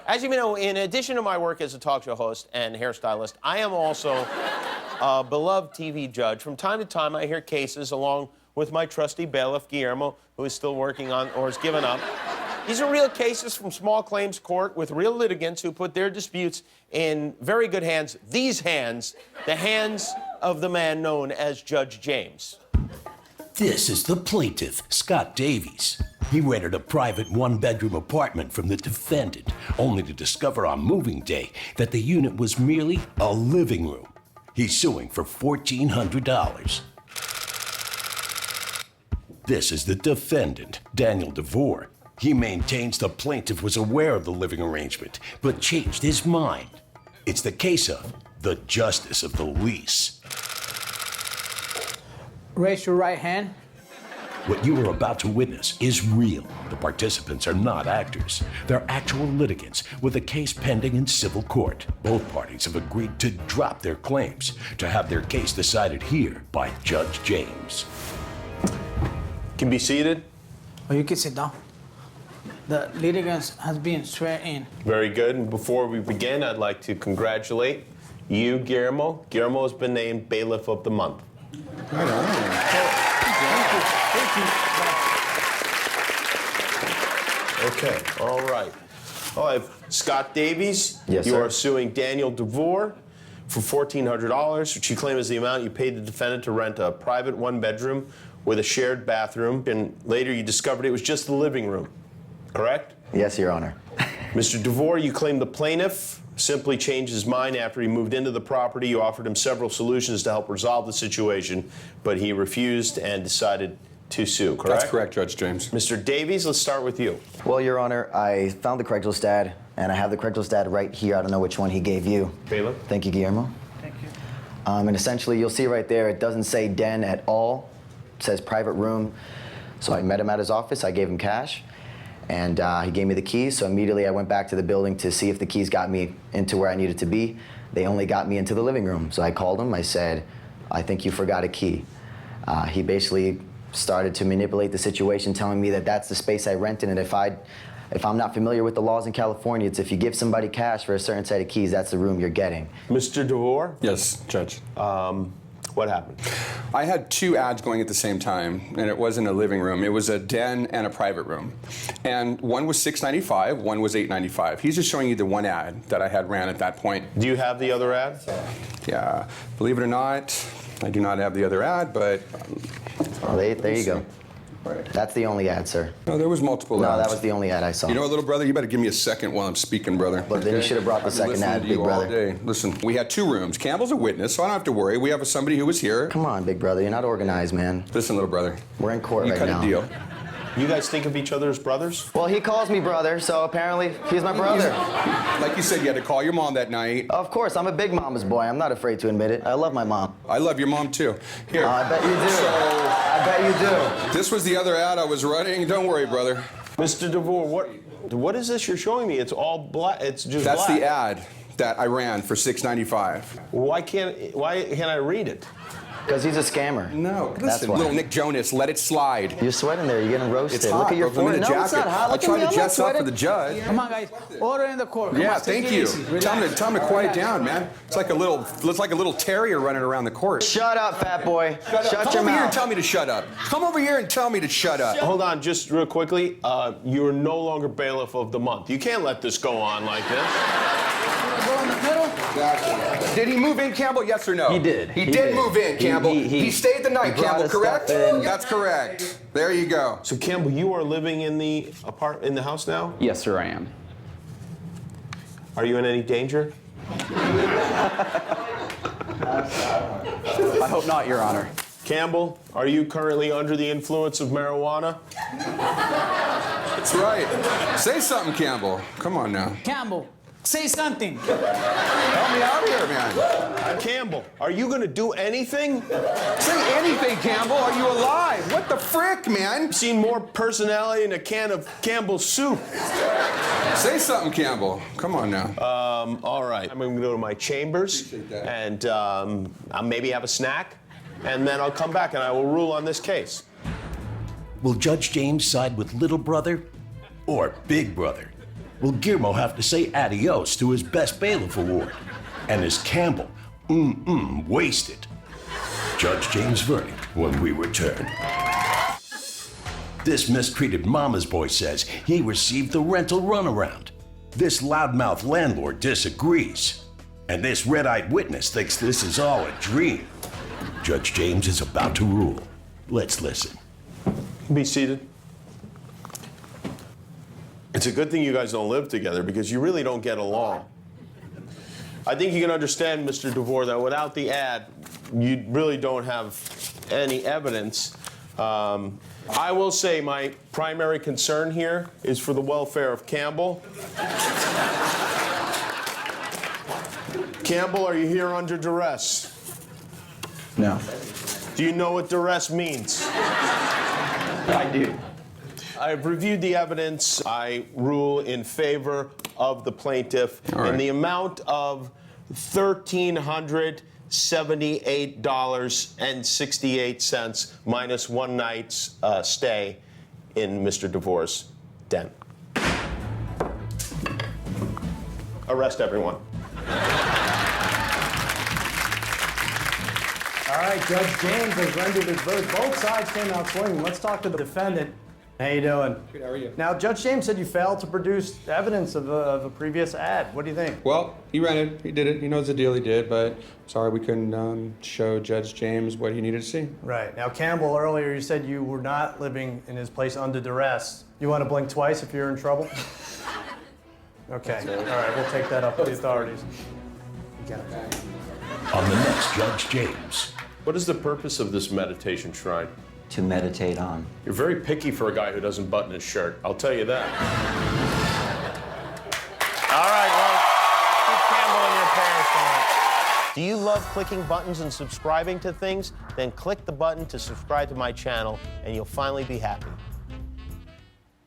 As you may know, in addition to my work as a talk show host and hairstylist, I am also a beloved TV judge. From time to time, I hear cases along with my trusty bailiff, Guillermo, who is still working on or has given up. These are real cases from small claims court with real litigants who put their disputes in very good hands. These hands, the hands of the man known as Judge James. This is the plaintiff, Scott Davies. He rented a private one-bedroom apartment from the defendant, only to discover on moving day that the unit was merely a living room. He's suing for $1,400. This is the defendant, Daniel DeVore. He maintains the plaintiff was aware of the living arrangement, but changed his mind. It's the case of the justice of the lease. Raise your right hand. What you are about to witness is real. The participants are not actors. They're actual litigants with a case pending in civil court. Both parties have agreed to drop their claims to have their case decided here by Judge James. Can be seated. Or you can sit down. The litigants has been sworn in. Very good. And before we begin, I'd like to congratulate you, Guillermo. Guillermo has been named Bailiff of the Month. Thank you. Okay, all right. I have Scott Davies. Yes, you sir. are suing Daniel DeVore for $1,400, which you claim is the amount you paid the defendant to rent a private one-bedroom with a shared bathroom, and later you discovered it was just the living room, correct? Yes, Your Honor. Mr. DeVore, you claim the plaintiff simply changed his mind after he moved into the property. You offered him several solutions to help resolve the situation, but he refused and decided to sue, correct? That's correct, Judge James. Mr. Davies, let's start with you. Well, Your Honor, I found the Craigslist ad, and I have the Craigslist ad right here. I don't know which one he gave you. Bailiff. Thank you, Guillermo. Thank you. And essentially, you'll see right there, it doesn't say den at all. It says private room. So I met him at his office. I gave him cash, and he gave me the keys. So immediately, I went back to the building to see if the keys got me into where I needed to be. They only got me into the living room. So I called him. I said, I think you forgot a key. He basically started to manipulate the situation, telling me that that's the space I rented, and if I'm not familiar with the laws in California, it's if you give somebody cash for a certain set of keys, that's the room you're getting. Mr. DeVore? Yes, Judge. What happened? I had two ads going at the same time, and it wasn't a living room. It was a den and a private room. And one was $695, one was $895. He's just showing you the one ad that I had ran at that point. Do you have the other ad? Yeah, believe it or not, I do not have the other ad, but... Well, there you go. Right. That's the only ad, sir. No, there was multiple No, ads. that was the only ad I saw. You know what, little brother? You better give me a second while I'm speaking, brother. But then you should have brought the second ad, big brother. All day. Listen, we had two rooms. Campbell's a witness, so I don't have to worry. We have somebody who was here. Come on, big brother, you're not organized, man. Listen, little brother. We're in court right You now. cut a deal. You guys think of each other as brothers? Well, he calls me brother, so apparently he's my brother. Like you said, you had to call your mom that night. Of course, I'm a big mama's boy. I'm not afraid to admit it. I love my mom. I love your mom, too. Here. I bet you do. I bet you do. This was the other ad I was running. Don't worry, brother. Mr. DeVore, what is this you're showing me? It's all black. It's just That's black. the ad that I ran for $695. Why can't I read it? Because he's a scammer. No, That's listen, why. little Nick Jonas, let it slide. You're sweating there. You're getting roasted. It's hot, Look at your bro. I'm in forehead. a No, it's jacket. not hot. I Look at tried me. to I'm not dress up for sweating. the judge. Come on, guys. Order in the court. Come Yeah, on, take thank it you. easy. Tell Relax. him to quiet down, man. It's like a little terrier running around the court. Shut up, fat boy. Shut Come your over here and mouth. tell me to shut up. Come over here and tell me to shut up. Hold on, just real quickly. You're no longer bailiff of the month. You can't let this go on like this. Go in the middle. Did he move in, Campbell? Yes or no? He did. He He did did. move in, Campbell. He stayed the night, he brought Campbell, his correct? stuff in. That's correct. There you go. So Campbell, you are living in the in the house now? Yes, sir, I am. Are you in any danger? I hope not, Your Honor. Campbell, are you currently under the influence of marijuana? That's right. Say something, Campbell. Come on now. Campbell, say something. Help me out here, man. Campbell, are you going to do anything? Say anything, Campbell. Are you alive? What the frick, man? I've seen more personality in a can of Campbell's soup. Say something, Campbell. Come on now. All right. I'm going to go to my chambers and I'll maybe have a snack, and then I'll come back and I will rule on this case. Will Judge James side with little brother or big brother? will Guillermo have to say adios to his Best Bailiff award? And is Campbell wasted? Judge James' verdict when we return. This mistreated mama's boy says he received the rental runaround. This loudmouth landlord disagrees. And this red-eyed witness thinks this is all a dream. Judge James is about to rule. Let's listen. Be seated. It's a good thing you guys don't live together because you really don't get along. I think you can understand, Mr. DeVore, that without the ad, you really don't have any evidence. I will say my primary concern here is for the welfare of Campbell. Campbell, are you here under duress? No. Do you know what duress means? I do. I've reviewed the evidence. I rule in favor of the plaintiff in the amount of $1,378.68 minus one night's stay in Mr. DeVore's den. Arrest everyone. All right, Judge James has rendered his verdict. Both sides came out swinging. Let's talk to the defendant. How you doing? Good, how are you? Now, Judge James said you failed to produce evidence of a previous ad. What do you think? Well, he rented, he did it, he knows the deal he did, but sorry we couldn't show Judge James what he needed to see. Right. Now, Campbell, earlier you said you were not living in his place under duress. You want to blink twice if you're in trouble? Okay. All right, we'll take that up with the authorities. On the next Judge James. What is the purpose of this meditation shrine? To meditate on. You're very picky for a guy who doesn't button his shirt. I'll tell you that. All right, well, keep Campbell in your prayers tonight. Do you love clicking buttons and subscribing to things? Then click the button to subscribe to my channel, and you'll finally be happy.